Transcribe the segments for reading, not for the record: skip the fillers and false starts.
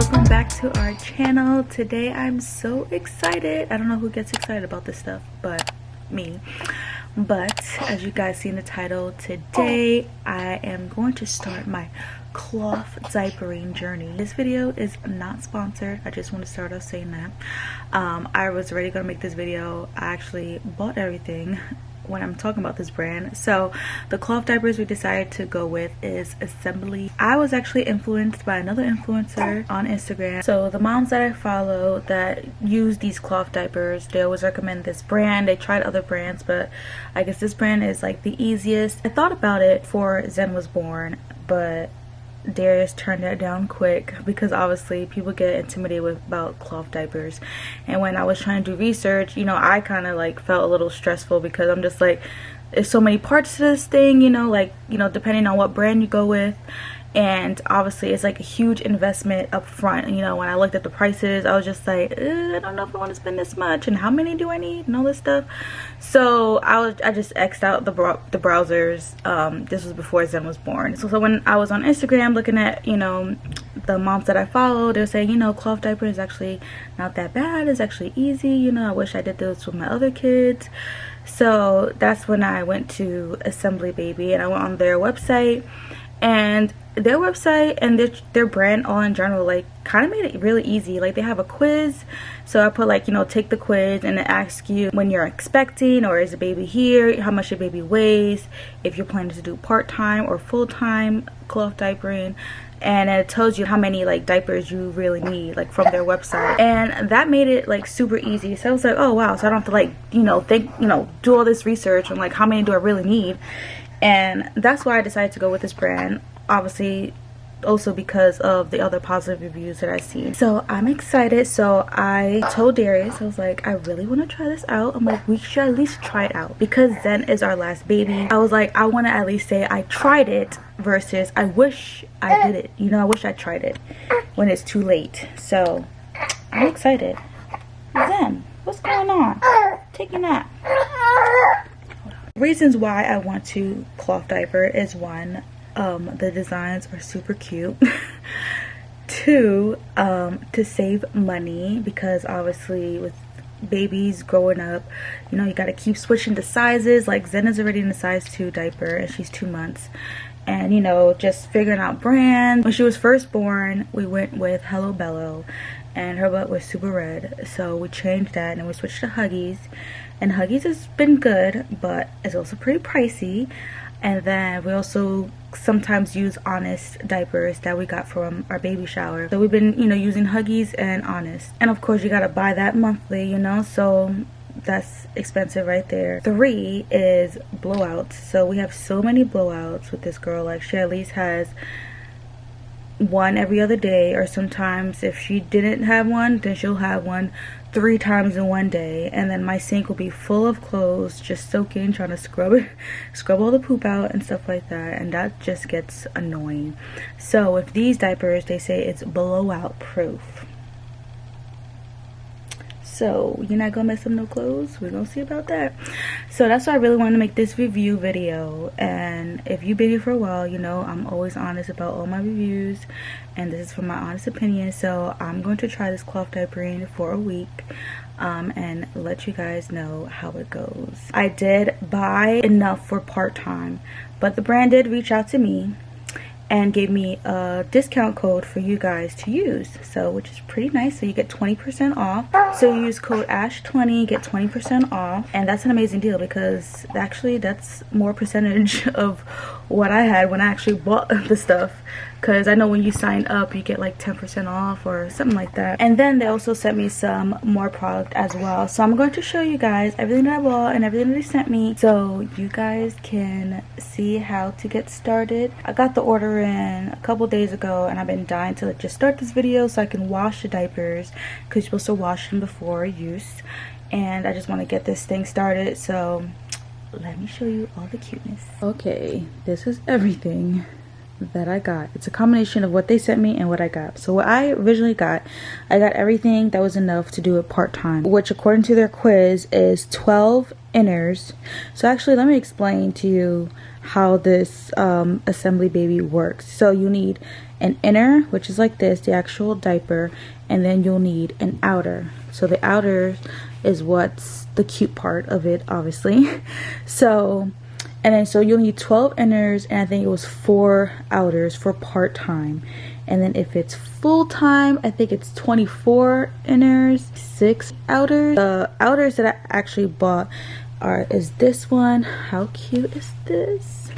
welcome back to our channel. Today I'm so excited. I don't know who gets excited about this stuff but me. But as you guys see in the title, today I am going to start my cloth diapering journey. This video is not sponsored. I just want to start off saying that. I was already going to make this video. I actually bought everything when I'm talking about this brand. So the cloth diapers we decided to go with is Esembly. I was actually influenced by another influencer on Instagram. So the moms that I follow that use these cloth diapers, they always recommend this brand. They tried other brands, but I guess this brand is like the easiest. I thought about it before Zen was born, but Darius turned that down quick because obviously people get intimidated about cloth diapers. And when I was trying to do research, you know, I kind of like felt a little stressful because I'm just like, there's so many parts to this thing, you know, like, you know, depending on what brand you go with. And obviously it's like a huge investment up front. You know, when I looked at the prices, I was just like, I don't know if I want to spend this much, and how many do I need, and all this stuff. So I just X'd out the browsers. This was before Zen was born. So when I was on Instagram looking at, you know, the moms that I follow, they're saying, you know, cloth diaper is actually not that bad. It's actually easy. You know, I wish I did this with my other kids. So that's when I went to Esembly Baby, and I went on their website. And their website and their brand all in general like kind of made it really easy. Like they have a quiz, so I put like, you know, take the quiz, and it asks you when you're expecting, or is the baby here, how much your baby weighs, if you're planning to do part-time or full-time cloth diapering, and it tells you how many like diapers you really need, like from their website. And that made it like super easy. So I was like, oh wow, so I don't have to like, you know, do all this research on like how many do I really need. And that's why I decided to go with this brand, obviously also because of the other positive reviews that I've seen. So I'm excited. So I told Darius, I was like, I really want to try this out. I'm like, we should at least try it out because Zen is our last baby. I was like, I want to at least say I tried it versus I wish I did it. You know, I wish I tried it when it's too late. So I'm excited. Zen, what's going on? Take a nap. Reasons why I want to cloth diaper is one, the designs are super cute. Two, to save money, because obviously with babies growing up, you know, you got to keep switching the sizes. Like Zen is already in a size 2 diaper and she's 2 months. And you know, just figuring out brands. When she was first born, we went with Hello Bello, and her butt was super red, so we changed that and we switched to Huggies. And Huggies has been good, but it's also pretty pricey. And then we also sometimes use Honest diapers that we got from our baby shower. So we've been, you know, using Huggies and Honest. And of course you gotta buy that monthly, you know, so that's expensive right there. 3 is blowouts. So we have so many blowouts with this girl. Like she at least has one every other day, or sometimes if she didn't have one, then she'll have one 3 times in one day. And then my sink will be full of clothes just soaking, trying to scrub all the poop out and stuff like that, and that just gets annoying. So with these diapers, they say it's blowout proof. So you're not gonna mess up no clothes. We're gonna see about that. So that's why I really wanted to make this review video. And if you've been here for a while, you know I'm always honest about all my reviews, and this is from my honest opinion. So I'm going to try this cloth diapering for a week and let you guys know how it goes. I did buy enough for part-time, but the brand did reach out to me and gave me a discount code for you guys to use, so which is pretty nice. So you get 20% off. So you use code ASH20, get 20% off, and that's an amazing deal because actually that's more percentage of what I had when I actually bought the stuff. Because I know when you sign up, you get like 10% off or something like that. And then they also sent me some more product as well. So I'm going to show you guys everything that I bought and everything that they sent me, so you guys can see how to get started. I got the order in a couple days ago, and I've been dying to just start this video so I can wash the diapers, because you're supposed to wash them before use. And I just want to get this thing started, so let me show you all the cuteness. Okay, this is everything that I got. It's a combination of what they sent me and what I got. So what I originally got, I got everything that was enough to do it part-time, which according to their quiz is 12 inners. So actually let me explain to you how this Esembly Baby works. So you need an inner, which is like this, the actual diaper, and then you'll need an outer. So the outer is what's the cute part of it, obviously. So, and then so you'll need 12 inners, and I think it was 4 outers for part-time. And then if it's full-time, I think it's 24 inners, 6 outers. The outers that I actually bought is this one. How cute is this?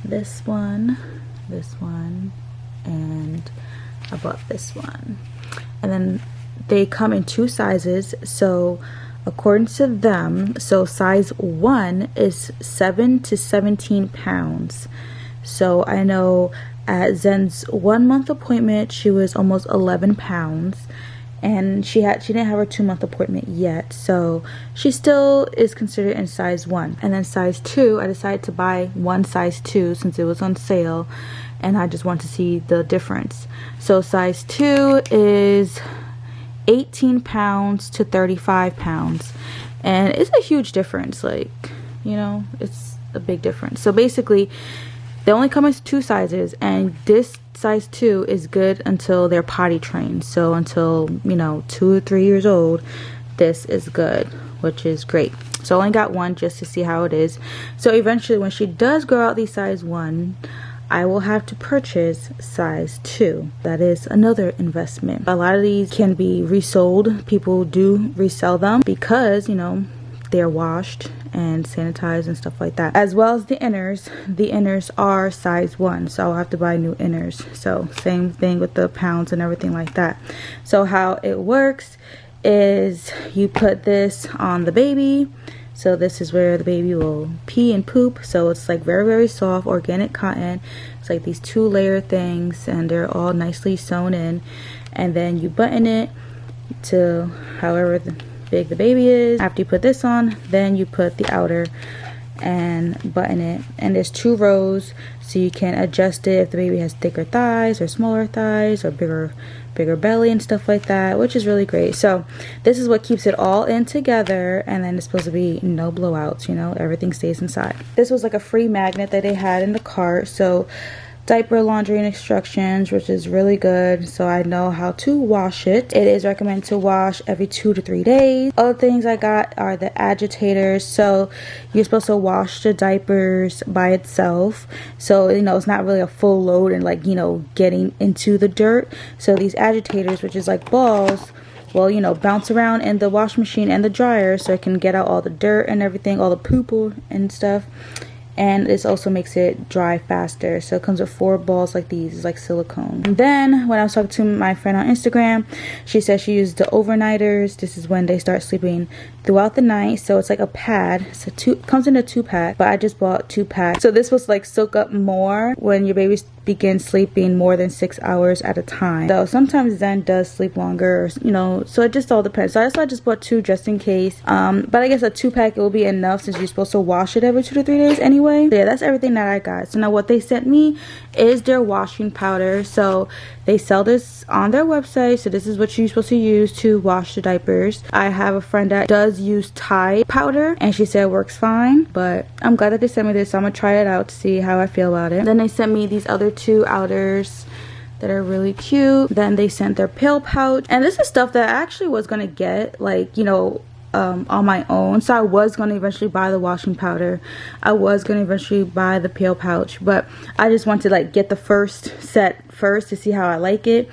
This one, and I bought this one. And then they come in 2 sizes. So according to them, so size 1 is 7 to 17 pounds. So I know at Zen's 1 month appointment, she was almost 11 pounds. And she didn't have her 2 month appointment yet, so she still is considered in size 1. And then size 2, I decided to buy one size 2 since it was on sale, and I just want to see the difference. So size 2 is 18 pounds to 35 pounds, and it's a huge difference. Like, you know, it's a big difference. So basically they only come in 2 sizes, and this size 2 is good until they're potty trained. So until, you know, 2 or 3 years old, this is good, which is great. So I only got one just to see how it is. So eventually when she does grow out the size 1, I will have to purchase size 2. That is another investment. A lot of these can be resold. People do resell them because, you know, they're washed and sanitized and stuff like that. As well as the inners. The inners are size 1, so I'll have to buy new inners. So same thing with the pounds and everything like that. So how it works is you put this on the baby. So this is where the baby will pee and poop. So it's like very, very soft organic cotton. It's like these 2-layer things, and they're all nicely sewn in. And then you button it to however big the baby is. After you put this on, then you put the outer and button it. And there's 2 rows, so you can adjust it if the baby has thicker thighs or smaller thighs or bigger belly and stuff like that, which is really great. So this is what keeps it all in together, and then it's supposed to be no blowouts, you know, everything stays inside. This was like a free magnet that they had in the cart. So diaper, laundry, and instructions, which is really good, so I know how to wash it. It is recommended to wash every 2 to 3 days. Other things I got are the agitators. So you're supposed to wash the diapers by itself, so you know it's not really a full load and, like, you know, getting into the dirt. So these agitators, which is like balls, will, you know, bounce around in the wash machine and the dryer, so it can get out all the dirt and everything, all the poo and stuff. And this also makes it dry faster. So it comes with 4 balls like these. It's like silicone. And then when I was talking to my friend on Instagram, she said she used the overnighters. This is when they start sleeping throughout the night. So it's like a pad. So it comes in a 2-pack, but I just bought 2 packs. So this was like soak up more when your baby begins sleeping more than 6 hours at a time. So sometimes Zen does sleep longer, or, you know, so it just all depends. So that's why I just bought 2 just in case. But I guess a 2-pack, it will be enough since you're supposed to wash it every 2 to 3 days anyway. So yeah, that's everything that I got. So now what they sent me is their washing powder. So they sell this on their website. So this is what you're supposed to use to wash the diapers. I have a friend that does use Tide powder, and she said it works fine. But I'm glad that they sent me this, so I'm gonna try it out to see how I feel about it. Then they sent me these other 2 outers that are really cute. Then they sent their pill pouch, and this is stuff that I actually was gonna get, like, you know, on my own. So I was going to eventually buy the washing powder. I was going to eventually buy the pill pouch, but I just want to, like, get the first set first to see how I like it,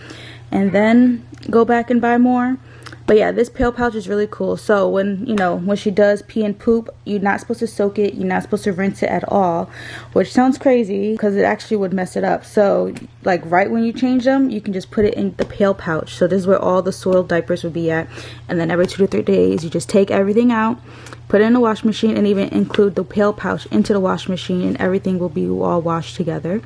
and then go back and buy more. But yeah, this pill pouch is really cool. So when, you know, when she does pee and poop, you're not supposed to soak it. You're not supposed to rinse it at all, which sounds crazy because it actually would mess it up. So like right when you change them, you can just put it in the pill pouch. So this is where all the soiled diapers would be at. And then every 2 to 3 days, you just take everything out, put it in the wash machine, and even include the pill pouch into the wash machine, and everything will be all washed together.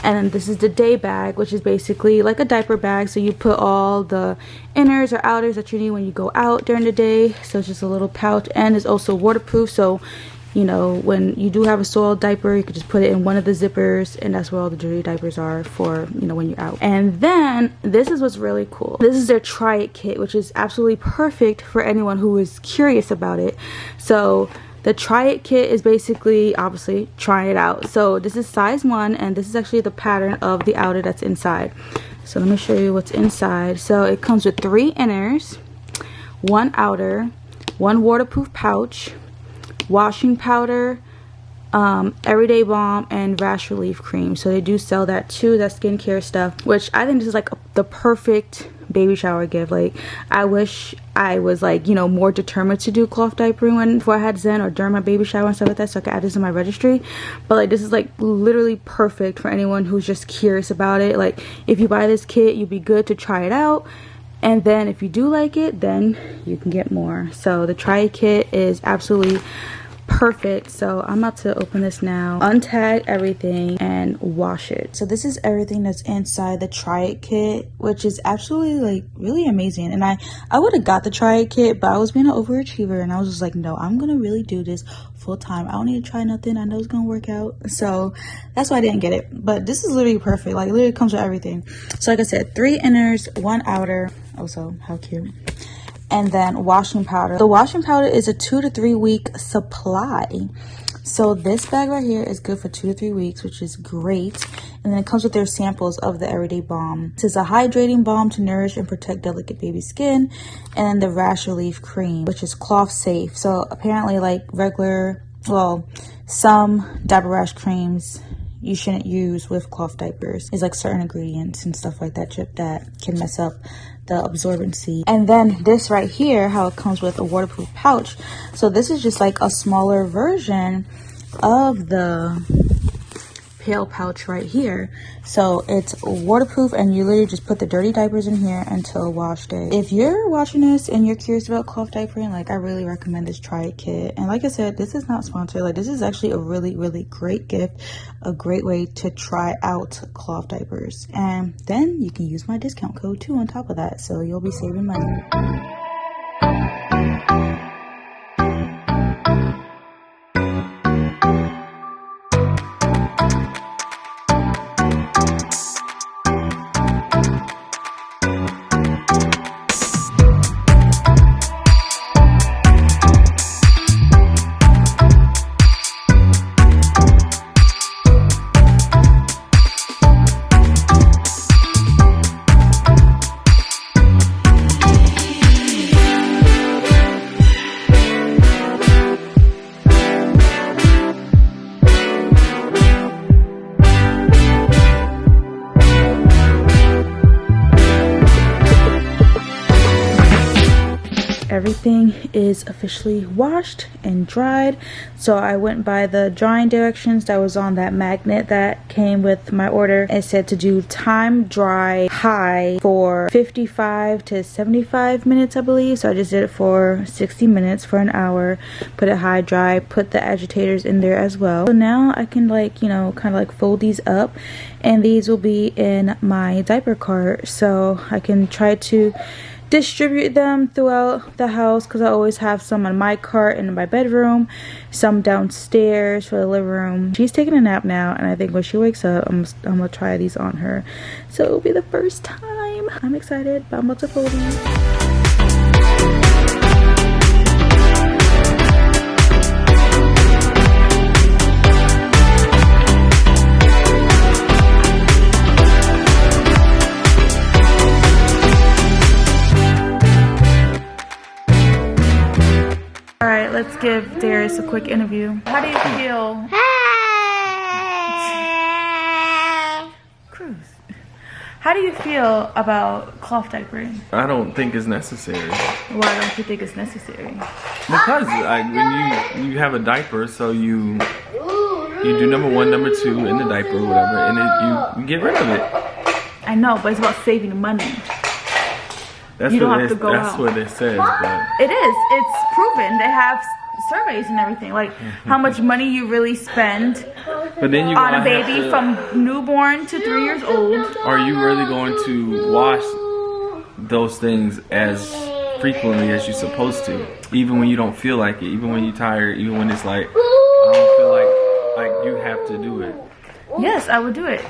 And then this is the day bag, which is basically like a diaper bag. So you put all the inners or outers that you need when you go out during the day. So it's just a little pouch, and it's also waterproof. So, you know, when you do have a soiled diaper, you could just put it in one of the zippers, and that's where all the dirty diapers are for, you know, when you're out. And then this is what's really cool. This is their try it kit, which is absolutely perfect for anyone who is curious about it. So The Try It kit is basically, obviously, try it out. So this is size 1, and this is actually the pattern of the outer that's inside. So let me show you what's inside. So it comes with 3 inners, 1 outer, 1 waterproof pouch, washing powder, everyday balm, and rash relief cream. So they do sell that too, that skincare stuff, which I think this is like the perfect baby shower gift. Like, I wish I was like, you know, more determined to do cloth diapering before I had Zen, or during my baby shower and stuff like that, so I could add this in my registry. But like, this is like literally perfect for anyone who's just curious about it. Like, if you buy this kit, you'd be good to try it out, and then if you do like it, then you can get more. So the Try It kit is absolutely perfect. So I'm about to open this now, untag everything, and wash it. So this is everything that's inside the Try It kit, which is absolutely like really amazing. And I would have got the Try It kit, but I was being an overachiever, and I was just like, no, I'm gonna really do this full time. I don't need to try nothing. I know it's gonna work out. So that's why I didn't get it. But this is literally perfect. Like, literally comes with everything. So like I said, 3 inners, 1 outer. Also, how cute. And then washing powder. The washing powder is a 2 to 3 week supply. So this bag right here is good for 2 to 3 weeks, which is great. And then it comes with their samples of the everyday balm. This is a hydrating balm to nourish and protect delicate baby skin. And then the rash relief cream, which is cloth safe. So apparently, like regular, well, some diaper rash creams you shouldn't use with cloth diapers. It's like certain ingredients and stuff like that that can mess up the absorbency. And then this right here, how it comes with a waterproof pouch. So this is just like a smaller version of the pail pouch right here. So it's waterproof, and you literally just put the dirty diapers in here until wash day. If you're watching this and you're curious about cloth diapering, like, I really recommend this Try It kit. And like I said, this is not sponsored. Like, this is actually a really, really great gift, a great way to try out cloth diapers. And then you can use my discount code too on top of that, so you'll be saving money. Everything is officially washed and dried. So I went by the drying directions that was on that magnet that came with my order. It said to do time dry high for 55 to 75 minutes, I believe. So I just did it for 60 minutes, for an hour, put it high dry, put the agitators in there as well. So now I can, like, you know, kind of like fold these up, and these will be in my diaper cart, so I can try to distribute them throughout the house, because I always have some on my cart and in my bedroom, some downstairs for the living room. She's taking a nap now, and I think when she wakes up, I'm gonna try these on her. So it'll be the first time. I'm excited, but I'm about to fold these. Alright, let's give Darius a quick interview. How do you feel? Cruz. How do you feel about cloth diapering? I don't think it's necessary. Why don't you think it's necessary? Because when you have a diaper, so you do number 1, number 2 in the diaper or whatever, and you get rid of it. I know, but it's about saving money. That's you don't what have to go out. That's what it says. But it is. It's proven. They have surveys and everything. Like how much money you really spend but then you on a baby from newborn to 3 years old. Are you really going to wash those things as frequently as you're supposed to? Even when you don't feel like it. Even when you're tired. Even when it's like, I don't feel like you have to do it. Yes, I would do it.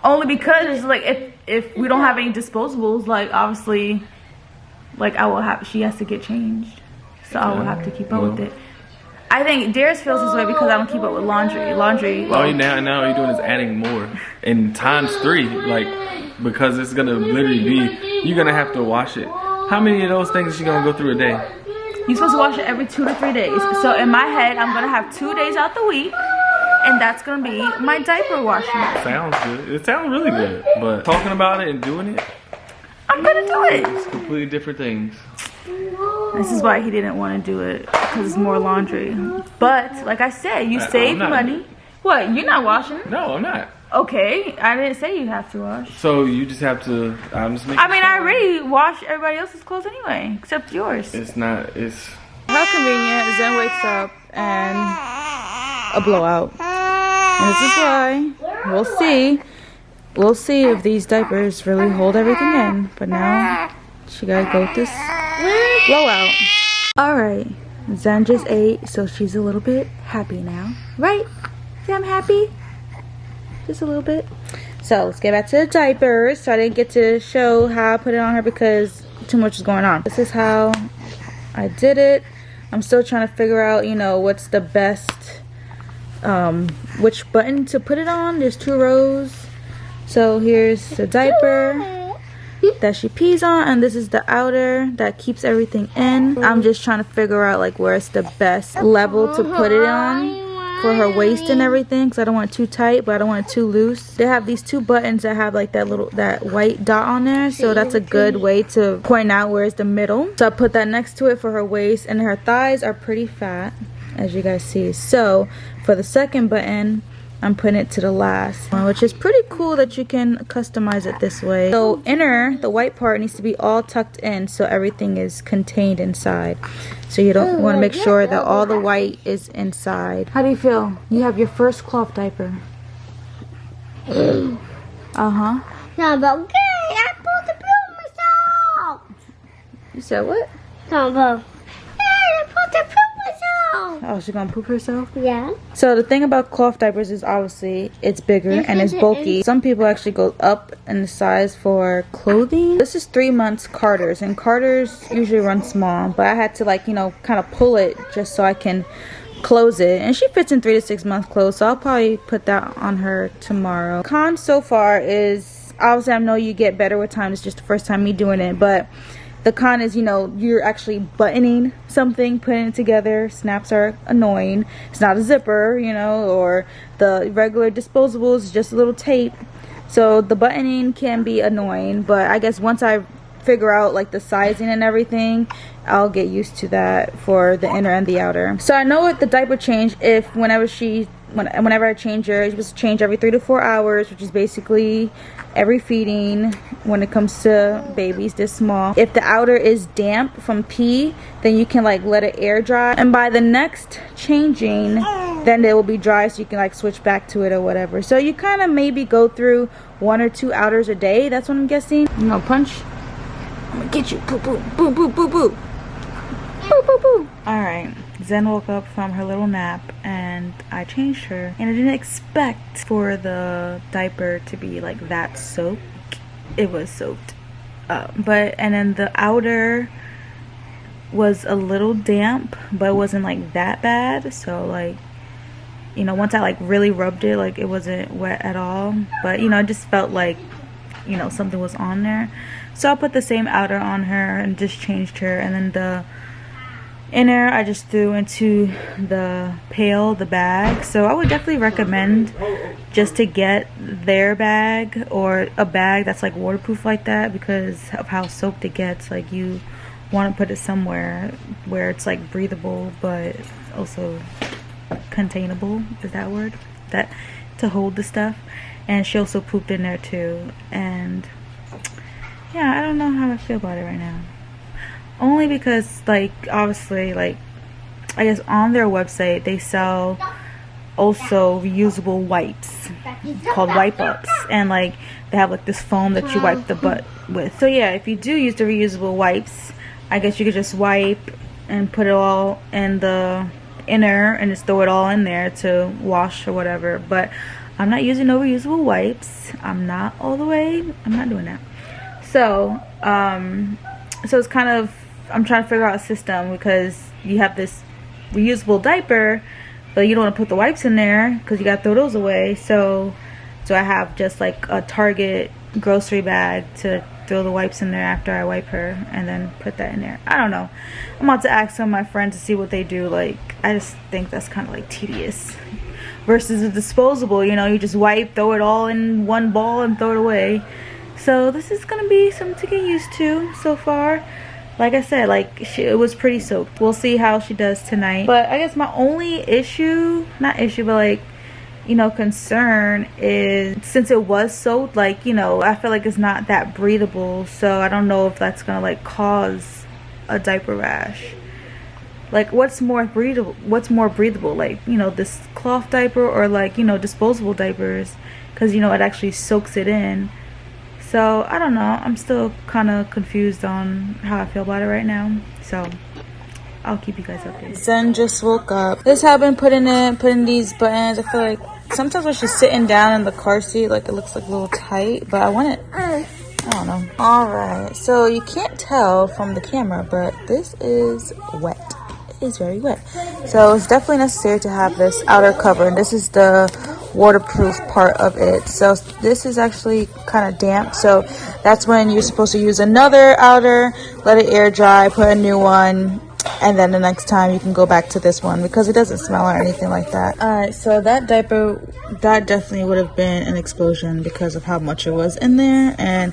Only because it's like if we don't have any disposables, like obviously, like she has to get changed, so I will have to keep up with it. I think Darius feels this way because I don't keep up with laundry. Oh, now all you're doing is adding more. And times 3, like, because it's gonna literally be, you're gonna have to wash it. How many of those things is she gonna go through a day? You're supposed to wash it every 2 to 3 days. So in my head, I'm gonna have 2 days out the week, and that's gonna be my diaper washing. Sounds good. It sounds really good. But talking about it and doing it, I'm gonna do it. It's completely different things. This is why he didn't want to do it, because it's more laundry. But like I said, you save money. What? You're not washing? No, I'm not. Okay, I didn't say you have to wash. So you just have to. I'm just making. I mean, I already wash everybody else's clothes anyway, except yours. It's not. It's. How convenient. Zen wakes up and a blowout. And this is why we'll see. We'll see if these diapers really hold everything in. But now she gotta go with this blowout. Alright, Zen just ate, so she's a little bit happy now. Right? Zen happy? Just a little bit. So let's get back to the diapers. So I didn't get to show how I put it on her because too much is going on. This is how I did it. I'm still trying to figure out, you know, what's the best, which button to put it on. There's 2 rows. So here's the diaper that she pees on, and this is the outer that keeps everything in. I'm just trying to figure out like where's the best level to put it on for her waist and everything, because I don't want it too tight, but I don't want it too loose. They have these 2 buttons that have like that white dot on there, so that's a good way to point out where's the middle. So I put that next to it for her waist, and her thighs are pretty fat, as you guys see. So for the second button, I'm putting it to the last one, which is pretty cool that you can customize it this way. So inner, the white part needs to be all tucked in so everything is contained inside. So you don't want to make sure that all the white is inside. How do you feel? You have your first cloth diaper. Uh-huh. No, but okay, I put the blue myself. You said what? No, but I put the blue myself. Oh, she's gonna poop herself? Yeah. So the thing about cloth diapers is obviously it's bigger and it's bulky. Some people actually go up in the size for clothing. This is 3 months Carter's, and Carter's usually run small, but I had to, like, you know, kind of pull it just so I can close it, and she fits in 3 to 6 month clothes, so I'll probably put that on her tomorrow. Con so far is, obviously I know you get better with time. It's just the first time me doing it, but the con is, you know, you're actually buttoning something, putting it together. Snaps are annoying. It's not a zipper, you know, or the regular disposable is just a little tape. So the buttoning can be annoying, but I guess once I figure out like the sizing and everything, I'll get used to that for the inner and the outer. So I know with the diaper change, if whenever I change her, you're supposed to change every 3 to 4 hours, which is basically every feeding when it comes to babies this small. If the outer is damp from pee, then you can like let it air dry, and by the next changing, then it will be dry, so you can like switch back to it or whatever. So you kind of maybe go through 1 or 2 outers a day. That's what I'm guessing. You know, punch. I'm gonna get you. Boo boo boo boo boo boo boo boo boo. All right. Zen woke up from her little nap and I changed her, and I didn't expect for the diaper to be like that soaked. It was soaked, and then the outer was a little damp, but it wasn't like that bad. So like, you know, once I like really rubbed it, like it wasn't wet at all, but you know, it just felt like, you know, something was on there. So I put the same outer on her and just changed her, and then the inner I just threw into the pail, the bag. So I would definitely recommend just to get their bag or a bag that's like waterproof like that, because of how soaked it gets. Like, you want to put it somewhere where it's like breathable but also containable, is that word, that to hold the stuff. And she also pooped in there too, and yeah, I don't know how I feel about it right now. Only because, like, obviously, like, I guess on their website they sell also reusable wipes called wipe ups, and like they have like this foam that you wipe the butt with. So yeah, if you do use the reusable wipes, I guess you could just wipe and put it all in the inner and just throw it all in there to wash or whatever. But I'm not using no reusable wipes. I'm not doing that. So so it's kind of, I'm trying to figure out a system, because you have this reusable diaper, but you don't want to put the wipes in there because you gotta throw those away. So I have just like a Target grocery bag to throw the wipes in there after I wipe her, and then put that in there. I don't know. I'm about to ask some of my friends to see what they do. Like, I just think that's kind of like tedious versus a disposable. You know, you just wipe, throw it all in one ball and throw it away. So this is gonna be something to get used to so far. Like I said, like it was pretty soaked. We'll see how she does tonight. But I guess my only issue, not issue, but like, you know, concern is since it was soaked, like, you know, I feel like it's not that breathable. So I don't know if that's gonna like cause a diaper rash. Like, what's more breathable? Like, you know, this cloth diaper or like, you know, disposable diapers, because, you know, it actually soaks it in. So I don't know. I'm still kind of confused on how I feel about it right now. So I'll keep you guys updated. Zen just woke up. This has been putting these buttons. I feel like sometimes when she's sitting down in the car seat, like it looks like a little tight, but I want it. I don't know. All right. So you can't tell from the camera, but this is wet. It is very wet. So it's definitely necessary to have this outer cover. And this is the waterproof part of it. So this is actually kind of damp. So that's when you're supposed to use another outer, let it air dry, put a new one, and then the next time you can go back to this one because it doesn't smell or anything like that. Alright, so that diaper, that definitely would have been an explosion because of how much it was in there, and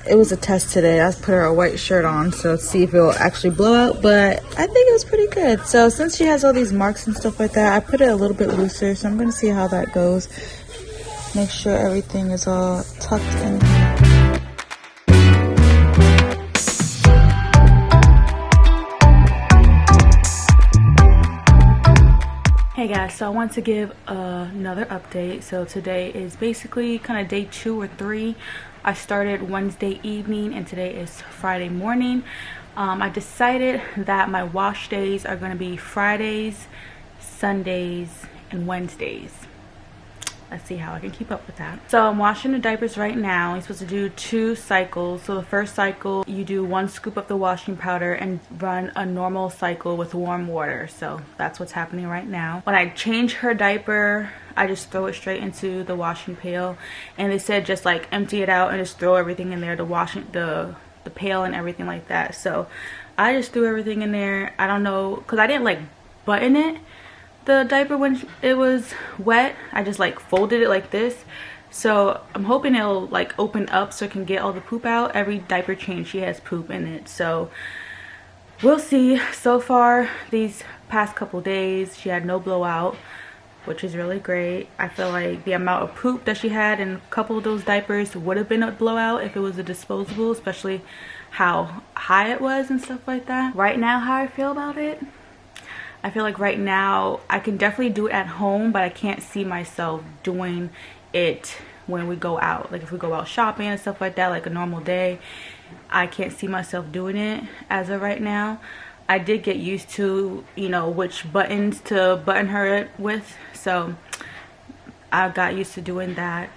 it was a test today. I put her a white shirt on, so let's see if it will actually blow out, but I think it was pretty good. So since she has all these marks and stuff like that, I put it a little bit looser, so I'm going to see how that goes. Make sure everything is all tucked in. Hey guys, so I want to give another update. So today is basically kind of day 2 or 3. I started Wednesday evening and today is Friday morning. I decided that my wash days are going to be Fridays, Sundays, and Wednesdays. Let's see how I can keep up with that. So I'm washing the diapers right now. You're supposed to do 2 cycles. So the first cycle, you do 1 scoop of the washing powder and run a normal cycle with warm water. So that's what's happening right now. When I change her diaper, I just throw it straight into the washing pail. And they said just like empty it out and just throw everything in there, the pail and everything like that. So I just threw everything in there. I don't know, because I didn't like button it, the diaper, when it was wet. I just like folded it like this. So I'm hoping it'll like open up so it can get all the poop out. Every diaper change, she has poop in it. So we'll see. So far, these past couple days, she had no blowout, which is really great. I feel like the amount of poop that she had in a couple of those diapers would have been a blowout if it was a disposable, especially how high it was and stuff like that. Right now, how I feel about it, I feel like right now I can definitely do it at home, but I can't see myself doing it when we go out. Like if we go out shopping and stuff like that, like a normal day, I can't see myself doing it as of right now. I did get used to, you know, which buttons to button her with, so I got used to doing that.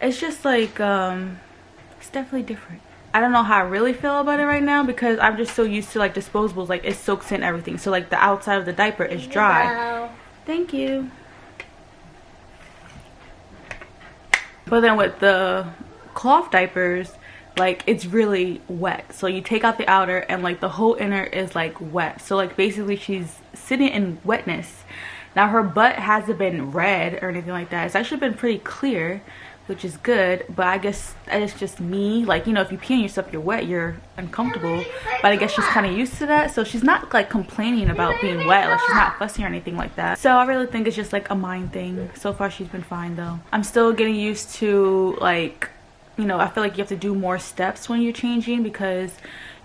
It's just like, it's definitely different. I don't know how I really feel about it right now because I'm just so used to like disposables, like it soaks in everything. So like the outside of the diaper is dry. Wow. Thank you. But then with the cloth diapers, like it's really wet. So you take out the outer and like the whole inner is like wet. So like basically she's sitting in wetness. Now her butt hasn't been red or anything like that. It's actually been pretty clear, which is good, but I guess it's just me. Like, you know, if you pee on yourself, you're wet, you're uncomfortable. But I guess she's kind of used to that, so she's not like complaining about being wet. Like she's not fussy or anything like that. So I really think it's just like a mind thing. So far she's been fine though. I'm still getting used to, like, you know, I feel like you have to do more steps when you're changing because,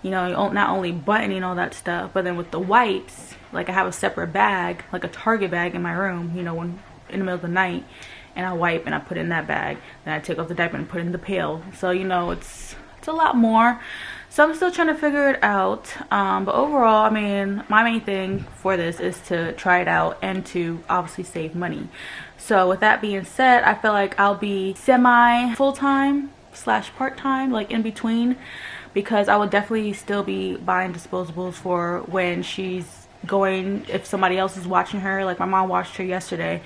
you know, you're not only buttoning all that stuff, but then with the wipes, like I have a separate bag, like a Target bag in my room, you know, when in the middle of the night, and I wipe and I put it in that bag. Then I take off the diaper and put it in the pail. So, you know, it's a lot more. So I'm still trying to figure it out. But overall, I mean, my main thing for this is to try it out and to obviously save money. So with that being said, I feel like I'll be semi full-time / part-time, like in between, because I will definitely still be buying disposables for when she's going if somebody else is watching her. Like my mom watched her yesterday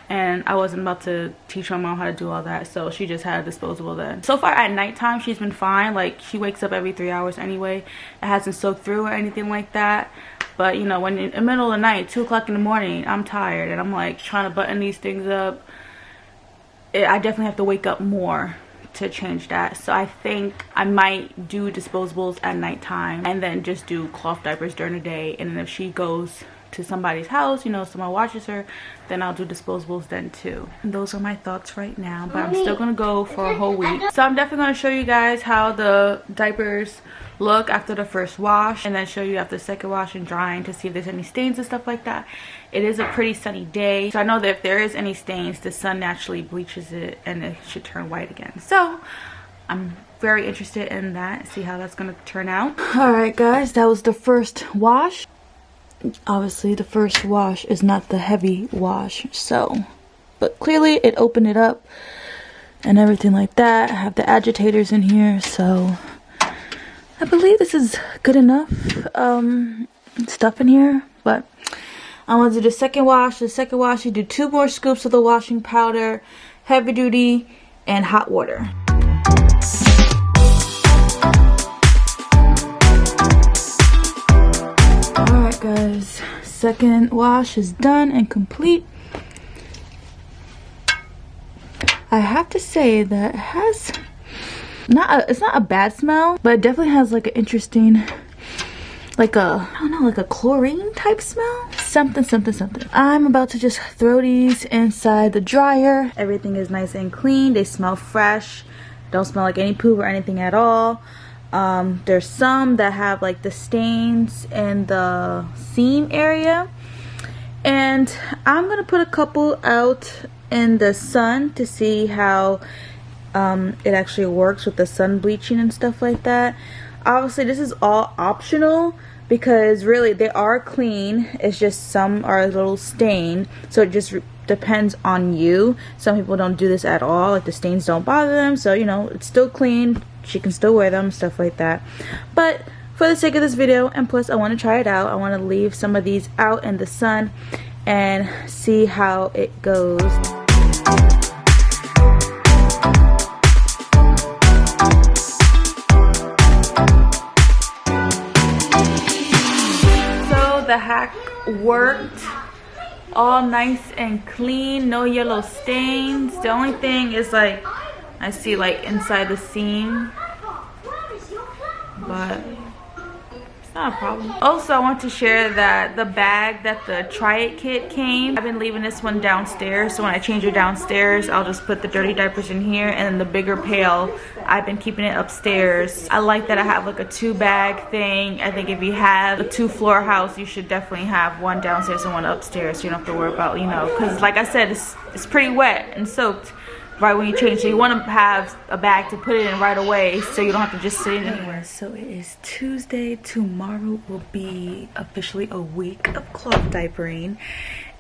and I wasn't about to teach my mom how to do all that, so she just had a disposable then. So far at nighttime she's been fine. Like she wakes up every 3 hours anyway. It hasn't soaked through or anything like that. But you know, when in the middle of the night, 2 o'clock in the morning, I'm tired and I'm like trying to button these things up, I definitely have to wake up more to change that. So I think I might do disposables at nighttime and then just do cloth diapers during the day. And then if she goes to somebody's house, you know, someone watches her, then I'll do disposables then too. And those are my thoughts right now, but I'm still gonna go for a whole week. So I'm definitely gonna show you guys how the diapers look after the first wash, and then show you after the second wash and drying to see if there's any stains and stuff like that. It is a pretty sunny day, so I know that if there is any stains, the sun naturally bleaches it and it should turn white again. So I'm very interested in that, see how that's gonna turn out. All right guys, that was the first wash. Obviously the first wash is not the heavy wash, so, but clearly it opened it up and everything like that. I have the agitators in here, so I believe this is good enough stuff in here. But I want to do the second wash. The second wash, you do 2 more scoops of the washing powder, heavy duty and hot water. Alright guys, second wash is done and complete. I have to say that it has it's not a bad smell, but it definitely has like an interesting, like a, I don't know, like a chlorine type smell. Something. I'm about to just throw these inside the dryer. Everything is nice and clean. They smell fresh. Don't smell like any poop or anything at all. There's some that have like the stains in the seam area, and I'm gonna put a couple out in the sun to see how it actually works with the sun bleaching and stuff like that. Obviously this is all optional because really they are clean. It's just some are a little stained, so it just depends on you. Some people don't do this at all, like the stains don't bother them, so you know, it's still clean. She can still wear them, stuff like that. But for the sake of this video, and plus I want to try it out, I want to leave some of these out in the sun and see how it goes. The hack worked. All nice and clean, no yellow stains. The only thing is like I see like inside the seam, but it's not a problem. Also, I want to share that the bag that the Try It kit came, I've been leaving this one downstairs, so when I change it downstairs, I'll just put the dirty diapers in here, and then the bigger pail, I've been keeping it upstairs. I like that I have like a 2-bag thing. I think if you have a 2-floor house, you should definitely have one downstairs and one upstairs, so you don't have to worry about, you know, because like I said, it's pretty wet and soaked right when you change, so you want to have a bag to put it in right away so you don't have to just sit in anywhere. So it is Tuesday. Tomorrow will be officially a week of cloth diapering,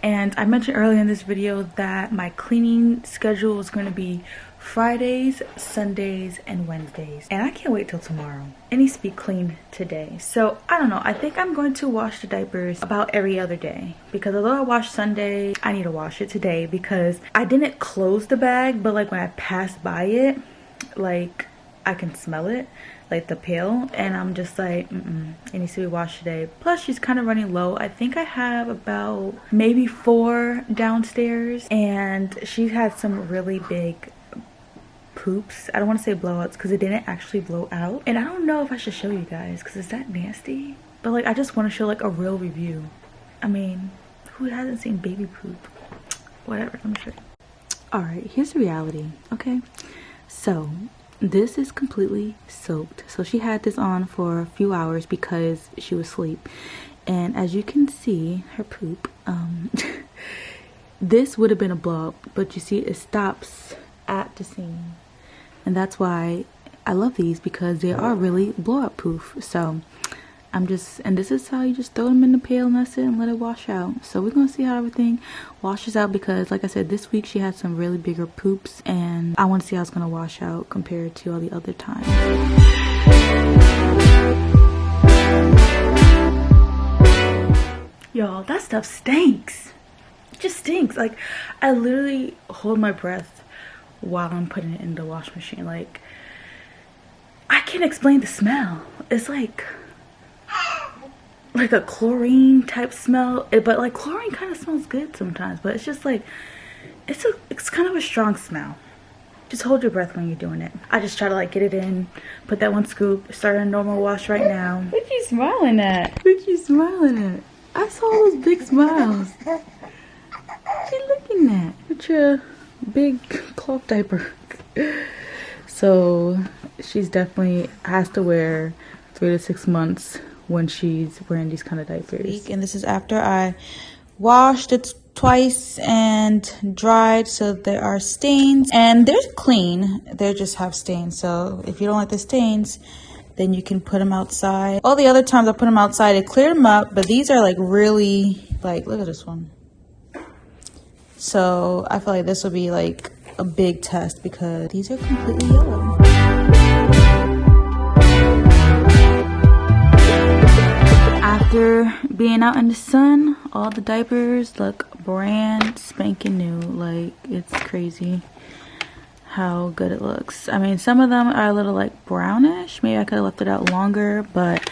and I mentioned earlier in this video that my cleaning schedule is going to be Fridays, Sundays, and Wednesdays, and I can't wait till tomorrow. It needs to be clean today. So I don't know, I think I'm going to wash the diapers about every other day, because although I wash Sunday, I need to wash it today because I didn't close the bag, but like when I passed by it, like I can smell it, like the pail, and I'm just like, it needs to be washed today. Plus she's kind of running low. I think I have about maybe 4 downstairs, and she had some really big poops. I don't want to say blowouts because it didn't actually blow out, and I don't know if I should show you guys because is that nasty, but like I just want to show like a real review. I mean, who hasn't seen baby poop? Whatever, let me show you. All right, here's the reality. Okay, so this is completely soaked. So she had this on for a few hours because she was asleep, and as you can see, her poop, this would have been a blowout, but you see it stops at the seam. And that's why I love these, because they are really blowout proof. So I'm just, and this is how you just throw them in the pail and that's it, and let it wash out. So we're gonna see how everything washes out, because like I said, this week she had some really bigger poops, and I want to see how it's gonna wash out compared to all the other times. y'all, that stuff stinks. It just stinks. Like, I literally hold my breath while I'm putting it in the wash machine. Like, I can't explain the smell. It's like a chlorine type smell, but like chlorine kind of smells good sometimes, but it's just like it's kind of a strong smell. Just hold your breath when you're doing it. I just try to like get it in, put that one scoop, start a normal wash right now. What you smiling at? What you smiling at? I saw those big smiles. What you looking at? With your big cloth diaper. So she's definitely has to wear 3 to 6 months when she's wearing these kind of diapers. And this is after I washed it twice and dried, so there are stains, and they're clean, they just have stains. So if you don't like the stains, then you can put them outside. All the other times I put them outside, it cleared them up, but these are like really, like, look at this one. So I feel like this will be like a big test because these are completely yellow. After being out in the sun, all the diapers look brand spanking new. Like, it's crazy how good it looks. I mean, some of them are a little like brownish. Maybe I could have left it out longer, but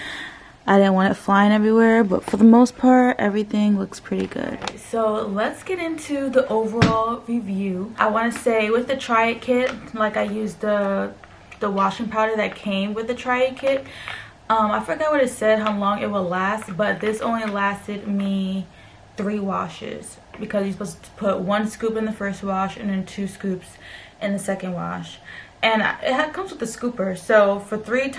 I didn't want it flying everywhere. But for the most part, everything looks pretty good. So let's get into the overall review. I want to say with the Try It kit, like, I used the washing powder that came with the Try It kit. I forgot what it said, how long it will last, but this only lasted me 3 washes because you're supposed to put 1 scoop in the first wash and then 2 scoops in the second wash. And it comes with a scooper, so for 3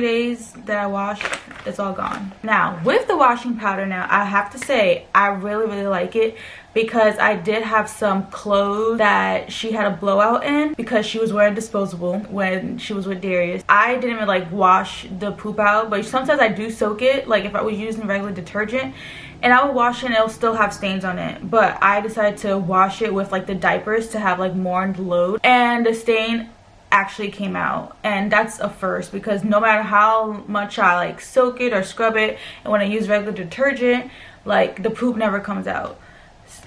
days that I wash, it's all gone. Now, with the washing powder now, I have to say, I really, really like it because I did have some clothes that she had a blowout in because she was wearing disposable when she was with Darius. I didn't even like wash the poop out, but sometimes I do soak it, like if I was using regular detergent, and I would wash it and it'll still have stains on it. But I decided to wash it with like the diapers to have like more load, and the stain actually came out, and that's a first because no matter how much I like soak it or scrub it, and when I use regular detergent, like the poop never comes out.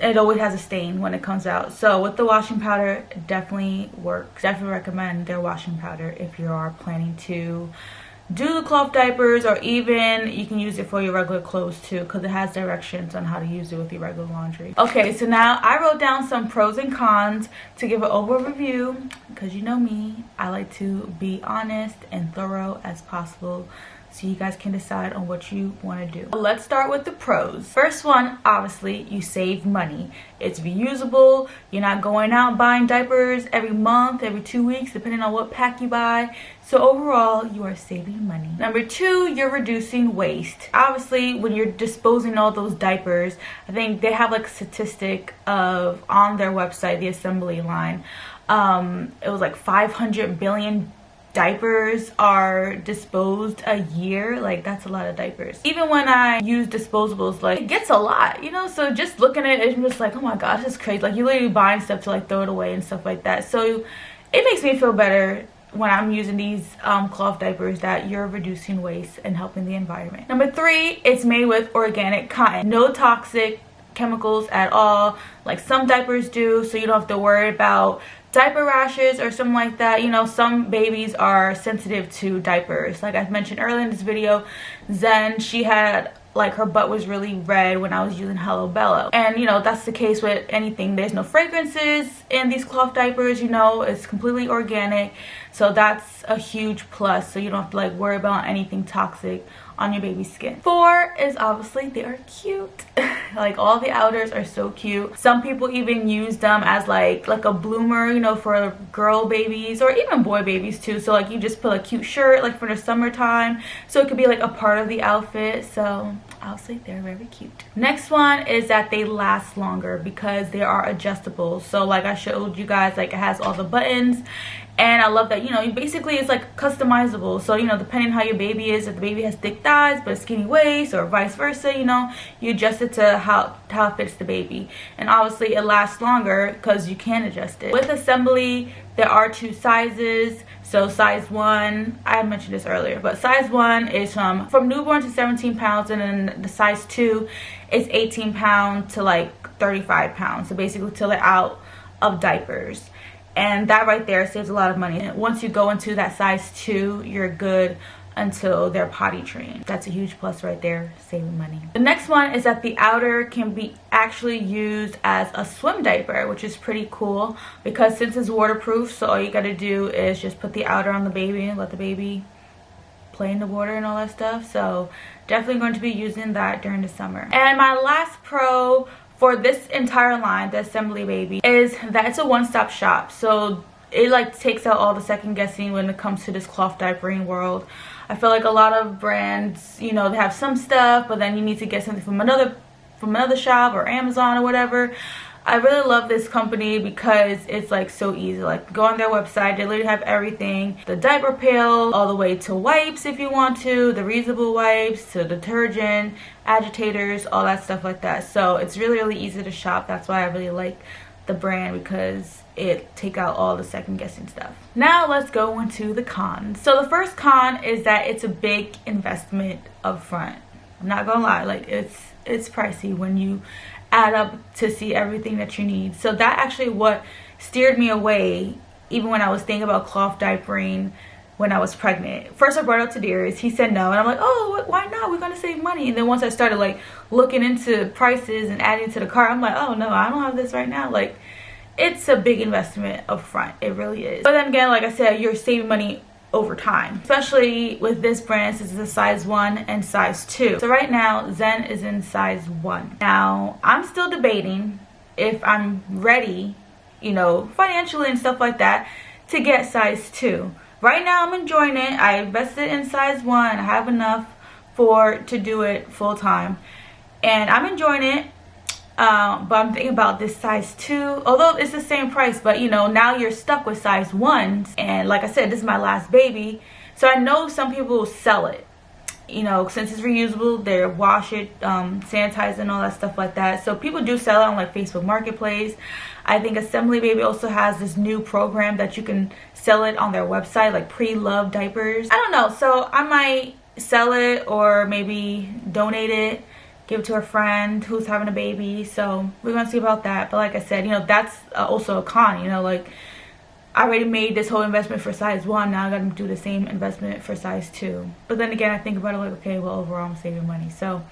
It always has a stain when it comes out. So with the washing powder, it definitely works. Definitely recommend their washing powder if you are planning to do the cloth diapers, or even you can use it for your regular clothes too, because it has directions on how to use it with your regular laundry. Okay, so now I wrote down some pros and cons to give an overall review, because you know me, I like to be honest and thorough as possible, so you guys can decide on what you want to do. Let's start with the pros. First one, obviously, you save money. It's reusable. You're not going out buying diapers every month, every 2 weeks, depending on what pack you buy. So overall, you are saving money. Number 2, you're reducing waste. Obviously, when you're disposing all those diapers, I think they have like a statistic of, on their website, the Esembly line, it was like 500 billion diapers are disposed a year. Like, that's a lot of diapers. Even when I use disposables, like, it gets a lot, you know? So just looking at it, I'm just like, oh my god, this is crazy. Like, you're literally buying stuff to like throw it away and stuff like that. So it makes me feel better when I'm using these cloth diapers that you're reducing waste and helping the environment. Number 3, it's made with organic cotton. No toxic chemicals at all, like some diapers do, so you don't have to worry about diaper rashes or something like that. You know, some babies are sensitive to diapers. Like I mentioned earlier in this video, Zen, she had, like, her butt was really red when I was using Hello Bello. And you know, that's the case with anything. There's no fragrances in these cloth diapers, you know, it's completely organic. So that's a huge plus, so you don't have to like worry about anything toxic on your baby's skin. 4 is obviously they are cute. Like, all the outers are so cute. Some people even use them as like a bloomer, you know, for girl babies or even boy babies too. So like, you just put a cute shirt like for the summertime, so it could be like a part of the outfit. So I'll say they're very cute. Next one is that they last longer because they are adjustable. So like I showed you guys, like, it has all the buttons. And I love that, you know, basically it's like customizable. So, you know, depending how your baby is, if the baby has thick thighs but a skinny waist or vice versa, you know, you adjust it to how it fits the baby. And obviously it lasts longer because you can adjust it. With Esembly, there are 2 sizes. So size 1, I had mentioned this earlier, but size 1 is from newborn to 17 pounds, and then the size 2 is 18 pounds to like 35 pounds. So basically till they're out of diapers. And that right there saves a lot of money. And once you go into that size 2, you're good until they're potty trained. That's a huge plus right there, saving money. The next one is that the outer can be actually used as a swim diaper, which is pretty cool because since it's waterproof, so all you gotta do is just put the outer on the baby and let the baby play in the water and all that stuff. So definitely going to be using that during the summer. And my last pro for this entire line, the Esembly baby, is that it's a one-stop shop. So it like takes out all the second guessing when it comes to this cloth diapering world. I feel like a lot of brands, you know, they have some stuff, but then you need to get something from another shop or Amazon or whatever. I really love this company because it's like so easy. Like go on their website, they literally have everything. The diaper pail, all the way to wipes if you want to, the reusable wipes, to detergent, agitators, all that stuff like that. So it's really, really easy to shop. That's why I really like the brand, because it take out all the second guessing stuff. Now let's go into the cons. So the first con is that it's a big investment up front. I'm not gonna lie, like it's pricey when you add up to see everything that you need. So that actually what steered me away, even when I was thinking about cloth diapering when I was pregnant. First I brought it up to Darius, he said no, and I'm like, oh, why not? We're gonna save money. And then once I started like looking into prices and adding to the cart, I'm like, oh no, I don't have this right now. Like, it's a big investment up front, it really is. But then again, like I said, you're saving money over time, especially with this brand since it's a size 1 and size 2. So right now Zen is in size 1. Now I'm still debating if I'm ready, you know, financially and stuff like that, to get size 2. Right now I'm enjoying it. I invested in size 1. I have enough to do it full time, and I'm enjoying it. But I'm thinking about this size 2, although it's the same price, but you know, now you're stuck with size 1s, and like I said, this is my last baby, so I know some people will sell it, you know, since it's reusable, they wash it, sanitize and all that stuff like that. So people do sell it on like Facebook Marketplace. I think Esembly Baby also has this new program that you can sell it on their website, like pre-loved diapers. I don't know, so I might sell it or maybe donate it, give it to a friend who's having a baby. So we're gonna see about that. But like I said, you know, that's also a con, you know, like I already made this whole investment for size 1, now I gotta do the same investment for size 2. But then again, I think about it like, okay, well overall I'm saving money. So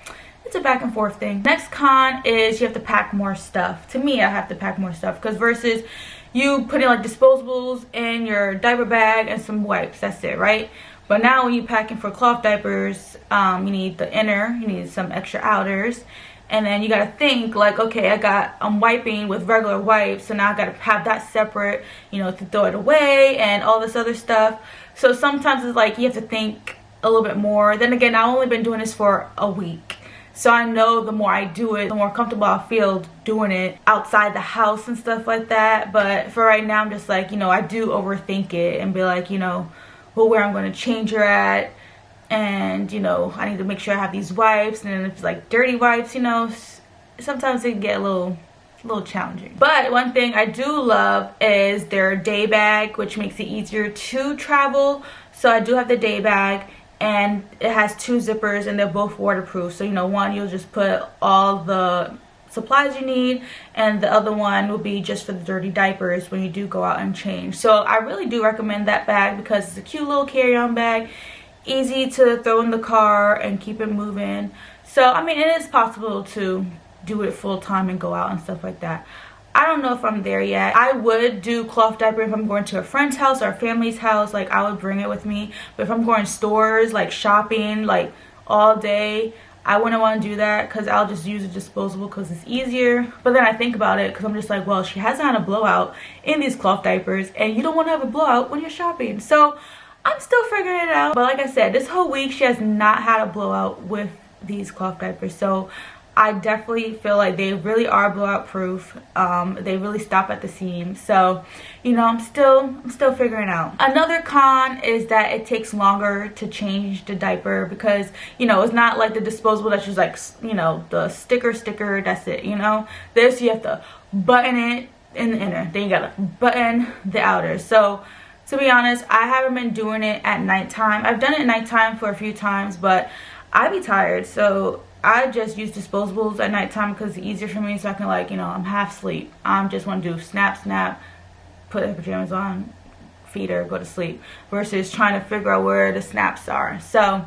it's a back and forth thing. Next con is you have to pack more stuff. To me, I have to pack more stuff, because versus you putting like disposables in your diaper bag and some wipes, that's it, right? But now when you're packing for cloth diapers, you need the inner, you need some extra outers, and then you gotta think like, okay, I'm wiping with regular wipes, so now I gotta have that separate, you know, to throw it away and all this other stuff. So sometimes it's like you have to think a little bit more. Then again, I've only been doing this for a week, so I know the more I do it, the more comfortable I feel doing it outside the house and stuff like that. But for right now, I'm just like, you know, I do overthink it and be like, you know, well, where I'm going to change her at, and you know, I need to make sure I have these wipes, and then if it's like dirty wipes, you know, sometimes it can get a little challenging. But one thing I do love is their day bag, which makes it easier to travel. So I do have the day bag, and it has 2 zippers, and they're both waterproof. So you know, one you'll just put all the supplies you need, and the other one will be just for the dirty diapers when you do go out and change. So I really do recommend that bag because it's a cute little carry-on bag, easy to throw in the car and keep it moving. So I mean, it is possible to do it full time and go out and stuff like that. I don't know if I'm there yet. I would do cloth diaper if I'm going to a friend's house or a family's house, like I would bring it with me. But if I'm going stores, like shopping like all day, I wouldn't want to do that, because I'll just use a disposable because it's easier. But then I think about it, because I'm just like, well, she hasn't had a blowout in these cloth diapers, and you don't want to have a blowout when you're shopping. So I'm still figuring it out. But like I said, this whole week she has not had a blowout with these cloth diapers. So I definitely feel like they really are blowout proof. They really stop at the seam. So, you know, I'm still figuring out. Another con is that it takes longer to change the diaper, because, you know, it's not like the disposable that's just like, you know, the sticker, that's it, you know. This, you have to button it in the inner, then you gotta button the outer. So To be honest, I haven't been doing it at nighttime. I've done it at nighttime for a few times, but I be tired, so I just use disposables at nighttime because it's easier for me, so I can, like, you know, I'm half asleep. I just want to do snap, snap, put the pajamas on, feed her, go to sleep, versus trying to figure out where the snaps are. So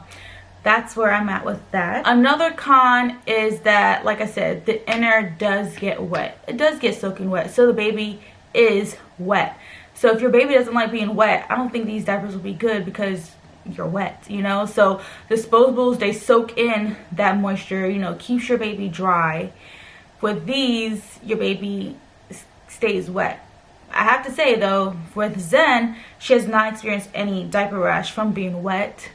that's where I'm at with that. Another con is that, like I said, the inner does get wet. It does get soaking wet, so the baby is wet. So if your baby doesn't like being wet, I don't think these diapers will be good because you're wet, you know. So disposables, they soak in that moisture, you know, keeps your baby dry. With these, your baby stays wet. I have to say though, with Zen, she has not experienced any diaper rash from being wet.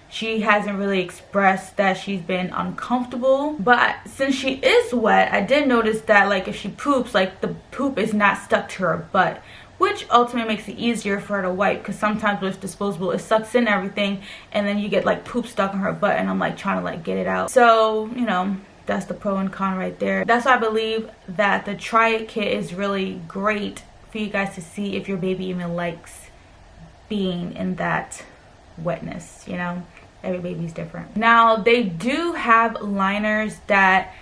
She hasn't really expressed that she's been uncomfortable. But since she is wet, I did notice that, like, if she poops, like, the poop is not stuck to her butt, which ultimately makes it easier for her to wipe, because sometimes with disposable it sucks in everything and then you get like poop stuck in her butt, and I'm like trying to like get it out. So, you know, that's the pro and con right there. That's why I believe that the Try It kit is really great for you guys to see if your baby even likes being in that wetness, you know. Every baby's different. Now, they do have liners that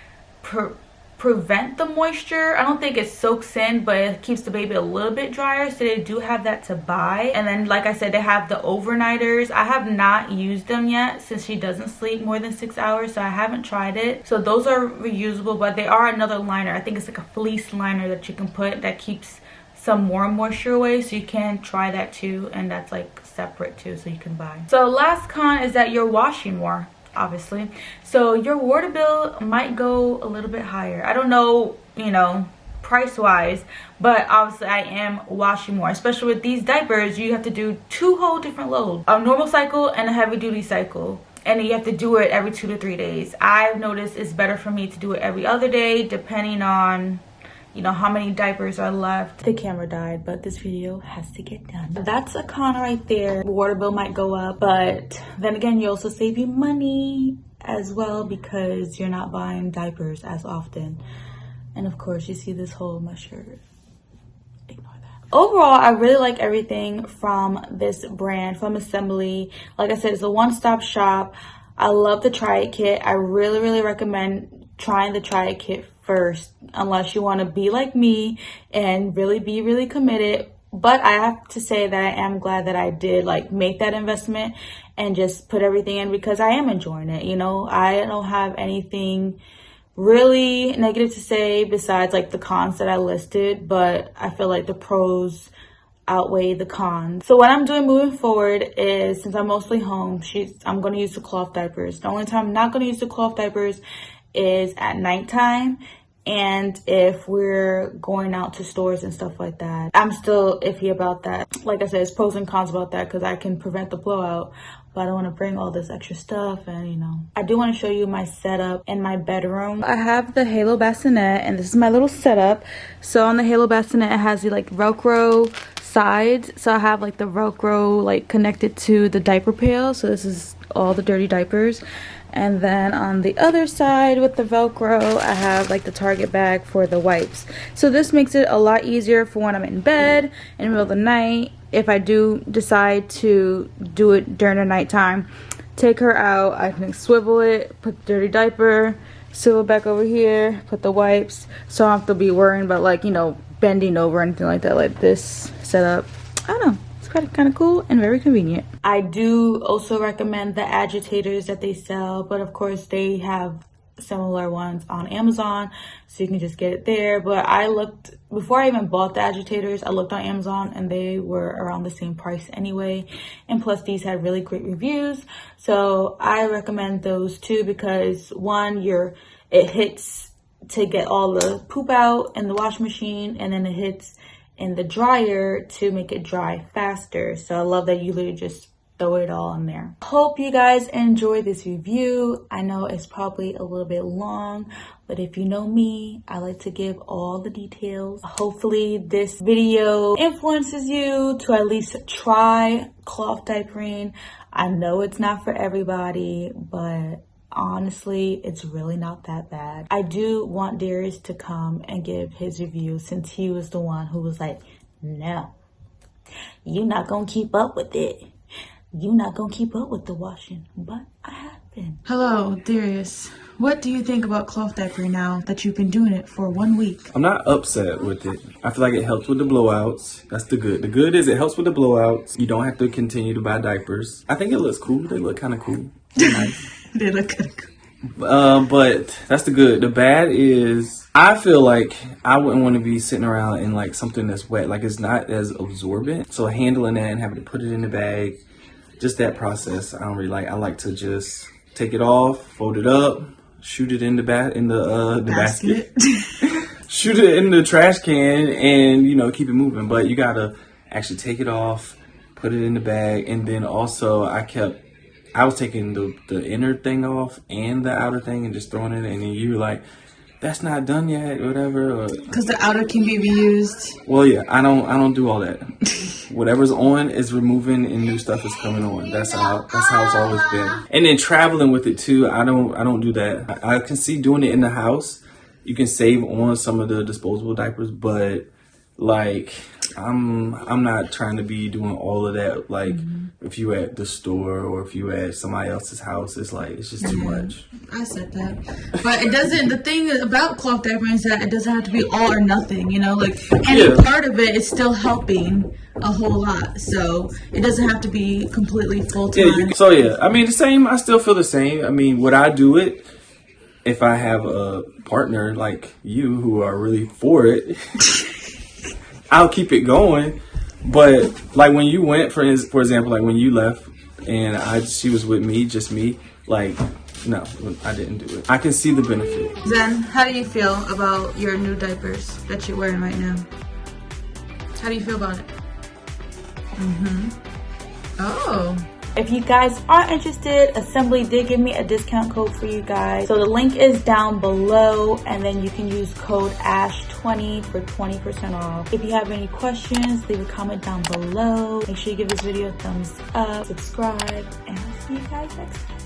prevent the moisture. I don't think it soaks in, but it keeps the baby a little bit drier, so they do have that to buy. And then, like I said, they have the overnighters. I have not used them yet since she doesn't sleep more than 6 hours, so I haven't tried it. So those are reusable, but they are another liner. I think it's like a fleece liner that you can put that keeps some more moisture away, so you can try that too, and that's like separate too, so you can buy. So last con is that you're washing more, obviously, so your water bill might go a little bit higher. I don't know, you know, price wise, but obviously I am washing more, especially with these diapers. You have to do 2 whole different loads, a normal cycle and a heavy duty cycle, and you have to do it every 2 to 3 days. I've noticed it's better for me to do it every other day, depending on, you know, how many diapers are left. The camera died, but this video has to get done. That's a con right there. Water bill might go up, but then again, you also save you money as well because you're not buying diapers as often. And of course, you see this hole in my shirt. Ignore that. Overall, I really like everything from this brand, from Esembly. Like I said, it's a one-stop shop. I love the Try It kit. I really recommend trying the Try It kit first, unless you want to be like me and be really committed. But I have to say that I am glad that I did like make that investment and just put everything in, because I am enjoying it. You know, I don't have anything really negative to say besides like the cons that I listed, but I feel like the pros outweigh the cons. So what I'm doing moving forward is, since I'm mostly home, I'm going to use the cloth diapers. The only time I'm not going to use the cloth diapers is at nighttime, and if we're going out to stores and stuff like that. I'm still iffy about that. Like I said, it's pros and cons about that, because I can prevent the blowout, but I don't want to bring all this extra stuff. And you know, I do want to show you my setup in my bedroom. I have the Halo bassinet, and this is my little setup. So on the Halo bassinet, it has the like Velcro sides, so I have like the Velcro like connected to the diaper pail, so this is all the dirty diapers. And then on the other side with the Velcro, I have like the Target bag for the wipes. So this makes it a lot easier for when I'm in bed in the middle of the night. If I do decide to do it during the nighttime, take her out, I can swivel it, put the dirty diaper, swivel back over here, put the wipes, so I don't have to be worrying about, like, you know, bending over or anything like that. Like this setup, I don't know, it's kind of cool and very convenient. I do also recommend the agitators that they sell, but of course they have similar ones on Amazon, so you can just get it there. But I looked, before I even bought the agitators, I looked on Amazon and they were around the same price anyway, and plus these had really great reviews, so I recommend those too, because one, it hits to get all the poop out in the washing machine, and then it hits in the dryer to make it dry faster. So I love that you literally just throw it all in there. Hope you guys enjoyed this review. I know it's probably a little bit long, but if you know me, I like to give all the details. Hopefully this video influences you to at least try cloth diapering. I know it's not for everybody, but honestly, it's really not that bad. I do want Darius to come and give his review, since he was the one who was like, no, You're not gonna keep up with it. You're not gonna keep up with the washing, but I have been. Hello, Darius. What do you think about cloth diapering now that you've been doing it for 1 week? I'm not upset with it. I feel like it helps with the blowouts. That's the good. The good is it helps with the blowouts. You don't have to continue to buy diapers. I think it looks cool. They look kind of cool. Nice. They look kind of cool. But that's the good. The bad is I feel like I wouldn't want to be sitting around in like something that's wet. Like it's not as absorbent. So handling that and having to put it in the bag, just that process, I don't really like. I like to just take it off, fold it up, shoot it in the basket. Shoot it in the trash can and, you know, keep it moving. But you got to actually take it off, put it in the bag. And then also I was taking the inner thing off and the outer thing and just throwing it in. And you were like, that's not done yet, whatever. Because the outer can be reused. Well, yeah, I don't do all that. Whatever's on is removing and new stuff is coming on. That's how it's always been. And then traveling with it too, I don't do that. I can see doing it in the house. You can save on some of the disposable diapers, but like I'm not trying to be doing all of that. Like if you at the store or if you at somebody else's house, it's just too much. I said that, but it doesn't. The thing about cloth diapering is that it doesn't have to be all or nothing. You know, like any part of it is still helping a whole lot. So it doesn't have to be completely full time. I mean the same. I still feel the same. I mean, would I do it if I have a partner like you who are really for it? I'll keep it going, but like when you went, for example, like when you left and she was with me, just me, like, no, I didn't do it. I can see the benefit. Zen, how do you feel about your new diapers that you're wearing right now? How do you feel about it? Oh. If you guys are interested, Esembly did give me a discount code for you guys. So the link is down below and then you can use code ASH20 for 20% off. If you have any questions, leave a comment down below. Make sure you give this video a thumbs up, subscribe, and I'll see you guys next time.